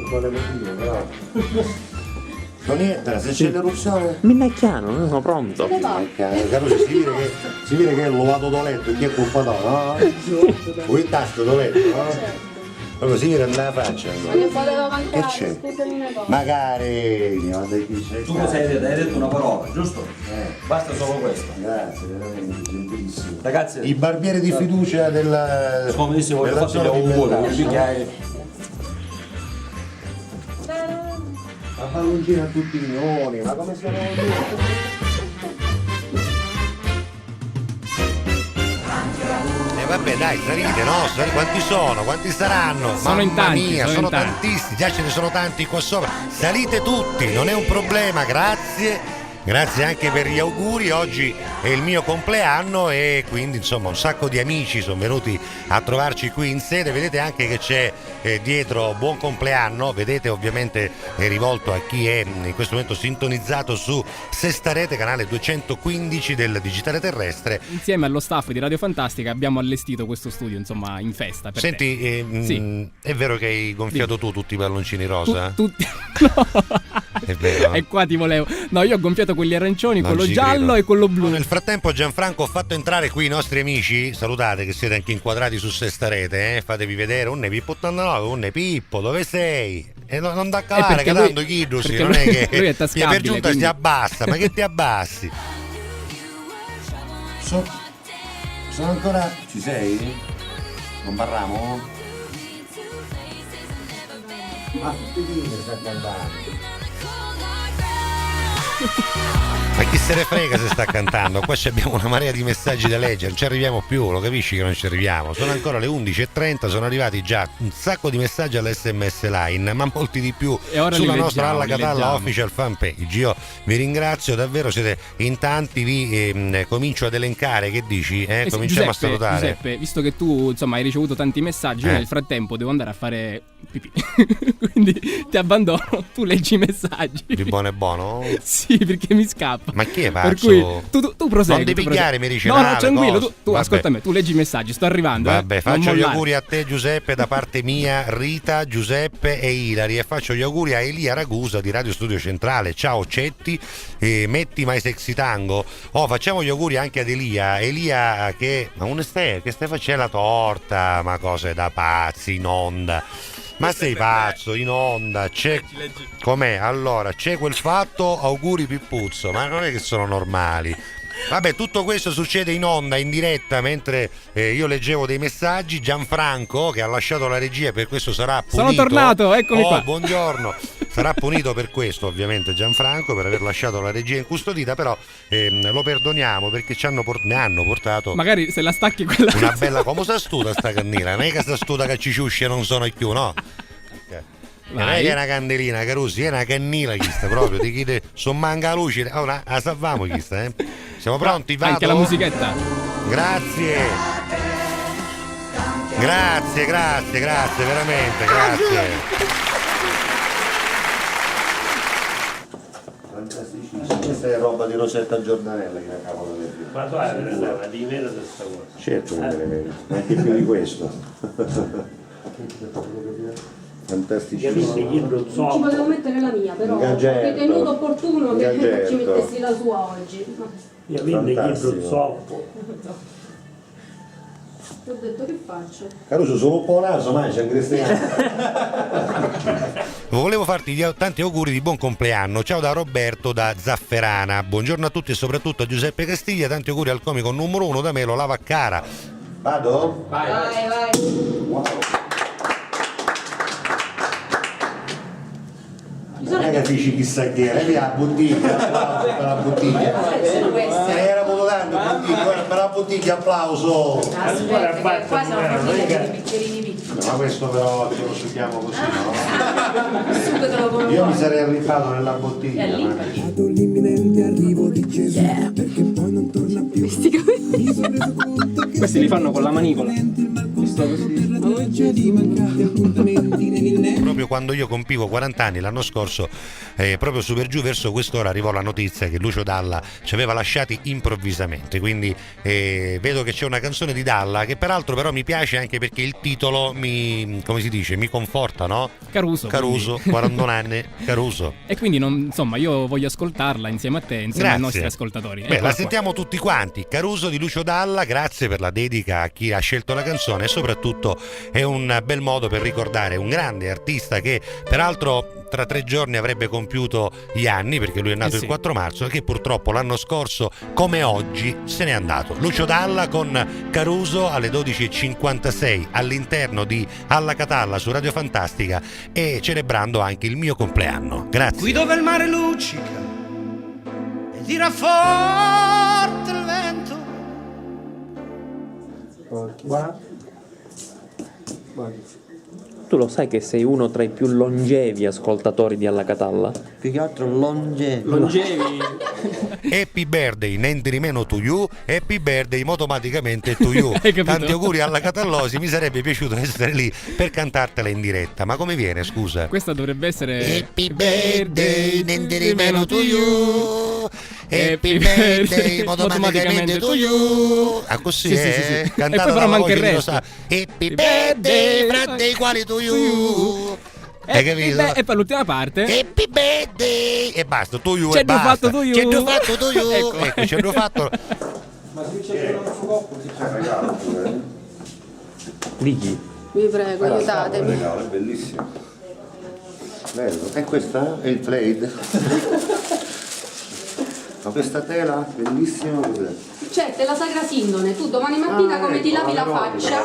per quale motivo, però. Donietta, se c'è l'eruzione. Minnacchiano, non sono pronto. Caruso, si vede che è l'ovato da letto, chi è colpato, no? O il tasto da letto, no? Proprio si vede nella faccia. Ma ne volevo Che cantare, c'è? scusami una cosa. Magari, guarda chi c'è. Tu cosa hai detto una parola, giusto? Basta solo questo. Grazie, veramente gentilissimo. Ragazzi, Il barbiere di fiducia della. come disse, voglio della farti gli zona di auguri, Bellagio. perché La palloncina a tutti i milioni, ma come siamo vabbè dai, salite, no? Quanti sono? Quanti saranno? Sono in Mamma tanti, mia, sono tanti. tantissimi, già ce ne sono tanti qua sopra. Salite tutti, non è un problema, grazie. Grazie anche per gli auguri, oggi è il mio compleanno e quindi insomma un sacco di amici sono venuti a trovarci qui in sede, vedete anche che c'è dietro buon compleanno, vedete ovviamente è rivolto a chi è in questo momento sintonizzato su Sesta Rete, canale 215 del digitale terrestre. Insieme allo staff di Radio Fantastica abbiamo allestito questo studio, insomma, in festa. Per Senti, te. Sì. è vero che hai gonfiato tu tutti i palloncini rosa? Tutti. No. È vero. E qua ti volevo. No, io ho gonfiato quelli arancioni, Non quello ci giallo credo. e quello blu. Nel frattempo Gianfranco ho fatto entrare qui i nostri amici, salutate che siete anche inquadrati su Sesta Rete, fatevi vedere, unne Pippo 89, unne Pippo, dove sei? E non da calare, perché che lui- tanto Chidrusi, perché non è lui- che lui è tascabile, per giunta quindi- si abbassa, ma che ti abbassi? Sono ancora... Ci sei? Non parliamo? Ma che sta cantando? Ma chi se ne frega se sta cantando? Qua abbiamo una marea di messaggi da leggere, non ci arriviamo più, lo capisci che non ci arriviamo? Sono ancora le 11:30, sono arrivati già un sacco di messaggi all'SMS Line, ma molti di più E ora sulla li nostra leggiamo, Alla li Catalla leggiamo. Official Fan Page. Io vi ringrazio davvero, siete in tanti, vi comincio ad elencare, che dici? Sì, Cominciamo a salutare. Giuseppe, visto che tu insomma hai ricevuto tanti messaggi, io nel frattempo devo andare a fare pipì. Quindi ti abbandono, tu leggi i messaggi. Di buono e buono? Sì, perché mi scappa. Ma chi è Per pazzo? cui tu prosegui. Non devi tu pigliare, prosegui. mi dice No, no, nave, tranquillo, cose. tu Vabbè. ascolta me, tu leggi i messaggi, sto arrivando. Vabbè, Non faccio gli mollare. auguri a te Giuseppe da parte mia, Rita, Giuseppe e Ilari, e faccio gli auguri a Elia Ragusa di Radio Studio Centrale. Ciao Cetti, metti My Sexy Tango. Facciamo gli auguri anche ad Elia che che stai facendo la torta, ma cose da pazzi in onda. Ma sei pazzo, in onda, c'è com'è? Allora, c'è quel fatto, auguri Pippuzzo, ma non è che sono normali. Vabbè, tutto questo succede in onda, in diretta, mentre io leggevo dei messaggi. Gianfranco, che ha lasciato la regia, per questo sarà punito. Sono tornato, eccomi qua. Buongiorno. Sarà punito per questo, ovviamente, Gianfranco, per aver lasciato la regia incustodita, però lo perdoniamo perché mi hanno portato Magari se la stacchi quella. una bella... Come sta studa sta cannina? Non è che sta studa che ci ciusce non sono più, no? Non è che è una candelina, Carusi, è una cannila questa proprio, ti chiede, sono manca la luce, la salviamo questa, eh? Siamo pronti? Vado? Anche la musichetta. Grazie, veramente, grazie. Fantasticissimo, questa è roba di Rosetta Giordanella che la cavolo del Ma tu hai una di meno di questa cosa. Certo che me ne vedo, anche più di questo. Fantasticissimo. Ci potevo mettere la mia, però ho Gagetto. ritenuto opportuno che Gagetto. ci mettessi la sua oggi. Io vendo Fantastico. il zoppo. Ti ho detto che faccio. Caruso, solo un po' naso, ma c'è un cristiano. Volevo farti tanti auguri di buon compleanno. Ciao da Roberto da Zafferana. Buongiorno a tutti e soprattutto a Giuseppe Castiglia. Tanti auguri al comico numero 1 da me, lo Lavaccara. Vado? Vai. Wow. Non è che dici chissà che era, via la bottiglia, applauso per la bottiglia. Era tanto bottiglia, guarda, per la bottiglia, applauso. Aspetta, che qua siamo partiti con i bicchierini piccoli. Ma questo però ce lo succhiamo così, no? Il succo te lo compro. Io mi sarei arrivato nella bottiglia. È lì. ma- L'imminente arrivo di Gesù, perché poi non torna più. Questi li fanno con la manicola. Oggi di mancati appuntamenti nell'innesto. proprio quando io compivo 40 anni l'anno scorso, proprio su per giù verso quest'ora arrivò la notizia che Lucio Dalla ci aveva lasciati improvvisamente, quindi vedo che c'è una canzone di Dalla che peraltro però mi piace anche perché il titolo mi, come si dice, mi conforta, no? Caruso, 41 anni, Caruso. E quindi insomma io voglio ascoltarla insieme a te, insieme ai nostri ascoltatori. Beh, la sentiamo tutti quanti. Caruso di Lucio Dalla, grazie per la dedica a chi ha scelto la canzone e soprattutto è un bel modo per ricordare un grande artista che peraltro tra 3 giorni avrebbe compiuto gli anni, perché lui è nato il 4 marzo, e che purtroppo l'anno scorso, come oggi, se n'è andato. Lucio Dalla con Caruso alle 12.56 all'interno di Alla Catalla su Radio Fantastica e celebrando anche il mio compleanno. Grazie. Qui dove il mare luccica e tira forte il vento. Tu lo sai che sei uno tra i più longevi ascoltatori di Alla Catalla? Più che altro longevi. Happy birthday, niente di meno to you. Happy birthday automaticamente to you. Tanti auguri alla Catallosi, mi sarebbe piaciuto essere lì per cantartela in diretta. Ma come viene, scusa? Questa dovrebbe essere Happy birthday, niente di meno to you. Happy birthday automaticamente to you. Ah, così sì. Cantata e poi però manca il resto. Happy birthday, fra dei quali to you. Hai capito? E poi l'ultima parte. Happy birthday e basta, to you c'è e basta. fatto to you. C'è fatto to you. Ecco, c'è fatto. Ma se c'è un coppo si fa regalo. Di chi? Vi prego, aiutatemi. Regalo, è bellissimo. Bello. E questa è il trade. Ma questa tela bellissima cos'è? Cioè, te la Sagra Sindone, tu domani mattina come ti lavi la faccia?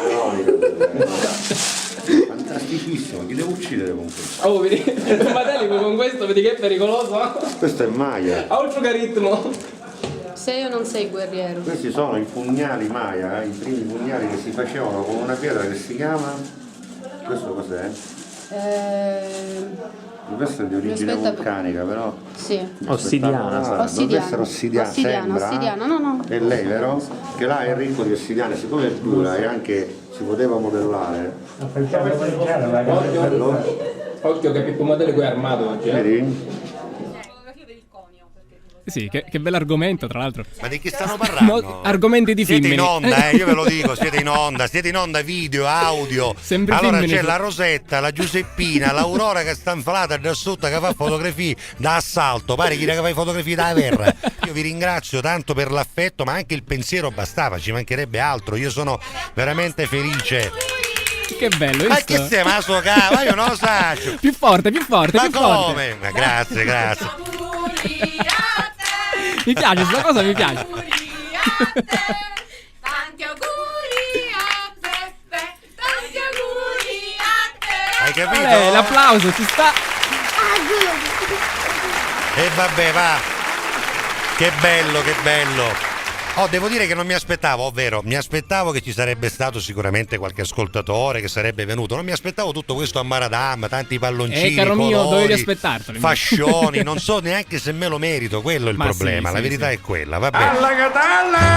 Fantasticissimo, chi deve uccidere con questo? Oh, vedi, Matelli con questo, vedi che è pericoloso? Questo è Maya. Ha un logaritmo. Sei o non sei guerriero? Questi sono i pugnali Maya, i primi pugnali che si facevano con una pietra che si chiama... Questo cos'è? Questo è di origine vulcanica, però... Sì. Ossidiana. Dovrebbe essere ossidiana, sembra. Ossidiana, no. È lei, vero? Che là è ricco di ossidiana, siccome è dura e anche si poteva modellare. Occhio che Pippo Matelli qui è armato oggi. Vedi? Sì, che bell'argomento tra l'altro. Ma di chi stanno parlando? Argomenti di film. Siete in onda, io ve lo dico, siete in onda video, audio. Sempre allora femmine. c'è la Rosetta, la Giuseppina, l'Aurora che sta infalata da sotto che fa fotografie da assalto, pare che fai fotografie da terra. Io vi ringrazio tanto per l'affetto, ma anche il pensiero bastava, ci mancherebbe altro. Io sono veramente felice. Che bello, ma che sei maso cava? Io non lo so. Più forte. Ma più come? Forte. Ma grazie. Mi piace, questa cosa mi piace. Tanti auguri a Peppe, tanti auguri a te. Hai capito? L'applauso ci sta. E vabbè, va. Che bello. Oh, devo dire che non mi aspettavo, ovvero mi aspettavo che ci sarebbe stato sicuramente qualche ascoltatore che sarebbe venuto. Non mi aspettavo tutto questo a Maradam, tanti palloncini, caro colori, mio, dovevi aspettartelo. Fascioni, non so neanche se me lo merito, quello è il problema, sì, la verità è quella, vabbè. Alla Catalla!